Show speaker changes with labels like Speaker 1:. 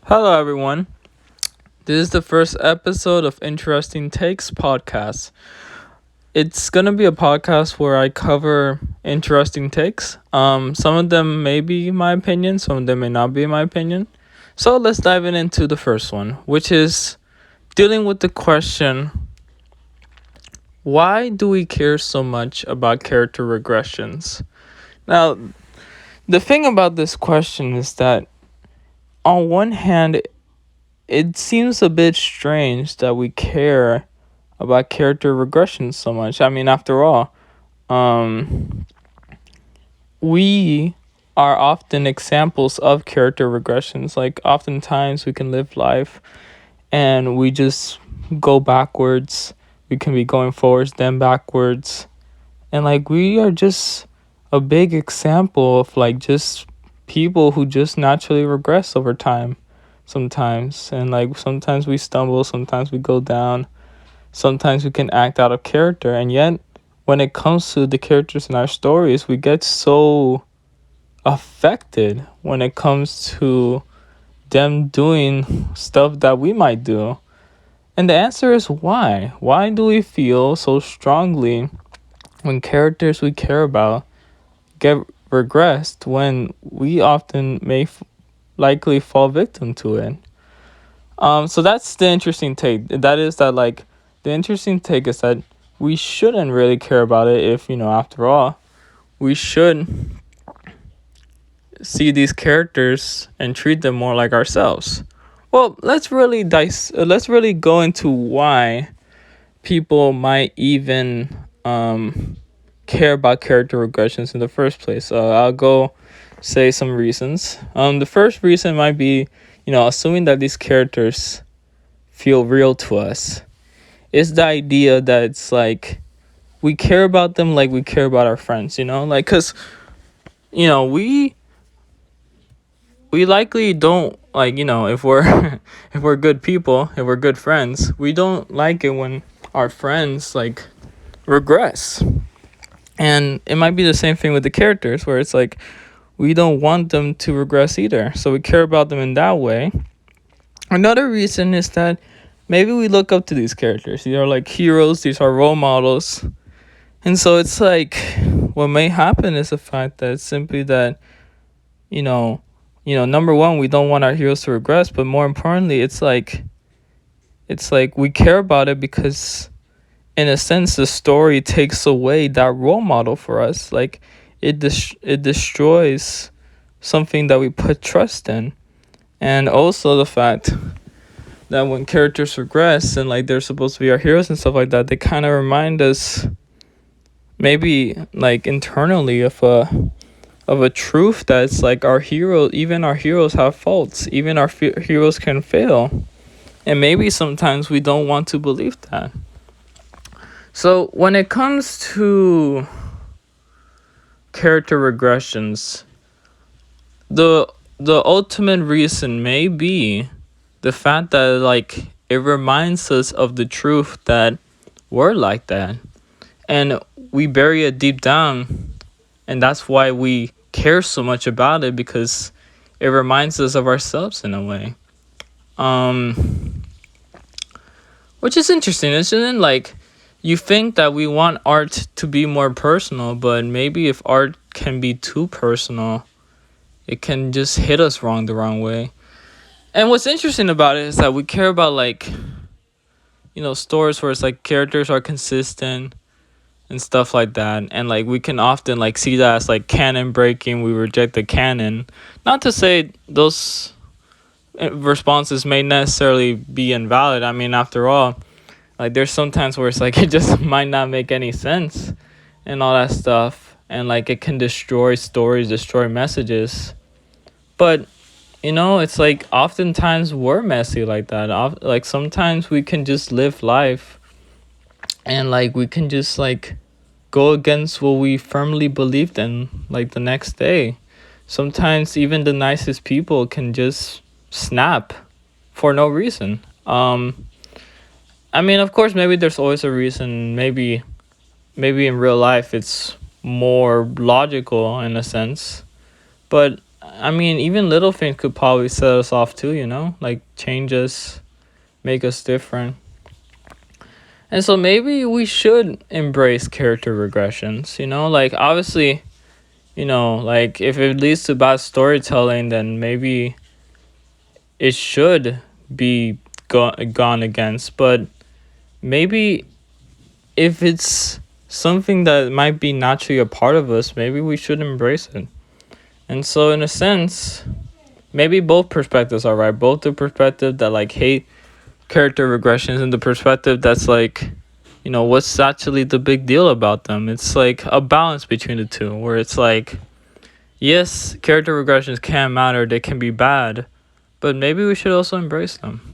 Speaker 1: Hello, everyone. This is the first episode of Interesting Takes podcast. It's gonna be a podcast where I cover interesting takes. Some of them may be my opinion, some of them may not be my opinion. So let's dive into the first one, which is dealing with the question: why do we care so much about character regressions? Now, the thing about this question is that on one hand, it seems a bit strange that we care about character regression so much. I mean, after all, um, we are often examples of character regressions. Like, oftentimes we can live life and we just go backwards. We can be going forwards, then backwards. And, like, we are just a big example of, like, just people who just naturally regress over time sometimes. And, like, sometimes we stumble, sometimes we go down. Sometimes we can act out of character, and yet when it comes to the characters in our stories, we get so affected when it comes to them doing stuff that we might do. And the answer is why? Why do we feel so strongly when characters we care about get regressed when we often may likely fall victim to it? So that's the interesting take. That is that, like, the interesting take is that we shouldn't really care about it if, after all, we should see these characters and treat them more like ourselves. Well, let's really go into why people might even care about character regressions in the first place. I'll go say some reasons. The first reason might be, assuming that these characters feel real to us. It's the idea that it's like we care about them like we care about our friends, like, because we likely don't, like, if we're if we're good people, if we're good friends, we don't like it when our friends, like, regress. And it might be the same thing with the characters, where it's like we don't want them to regress either, so we care about them in that way. Another reason is that maybe we look up to these characters. These are like heroes, these are role models. And so it's like what may happen is the fact that it's simply that, number one, we don't want our heroes to regress, but more importantly, it's like we care about it because in a sense the story takes away that role model for us. Like, it destroys something that we put trust in. And also the fact that when characters regress and, like, they're supposed to be our heroes and stuff like that, they kind of remind us, maybe, like, internally, of a truth that's like even our heroes have faults, even our heroes can fail, and maybe sometimes we don't want to believe that. So when it comes to character regressions, the ultimate reason may be the fact that, like, it reminds us of the truth that we're like that, and we bury it deep down, and that's why we care so much about it, because it reminds us of ourselves in a way. Which is interesting, isn't it? Like, you think that we want art to be more personal, but maybe if art can be too personal, it can just hit us the wrong way. And what's interesting about it is that we care about, like, stories where it's like characters are consistent and stuff like that, and, like, we can often, like, see that as, like, canon breaking. We reject the canon. Not to say those responses may necessarily be invalid. I mean, after all, like, there's sometimes where it's like it just might not make any sense and all that stuff, and, like, it can destroy stories, destroy messages. But it's like oftentimes we're messy like that. Like, sometimes we can just live life and, like, we can just, like, go against what we firmly believed in, like, the next day. Sometimes even the nicest people can just snap for no reason. I mean, of course, maybe there's always a reason. Maybe in real life it's more logical in a sense, but I mean, even little things could probably set us off too, you know? Like change us, make us different. And so maybe we should embrace character regressions, you know? Like obviously, you know, like if it leads to bad storytelling, then maybe it should be gone against. But maybe if it's something that might be naturally a part of us, maybe we should embrace it. And so in a sense, maybe both perspectives are right. Both the perspective that like hate character regressions and the perspective that's like, you know, what's actually the big deal about them. It's like a balance between the two where it's like, yes, character regressions can matter, they can be bad, but maybe we should also embrace them.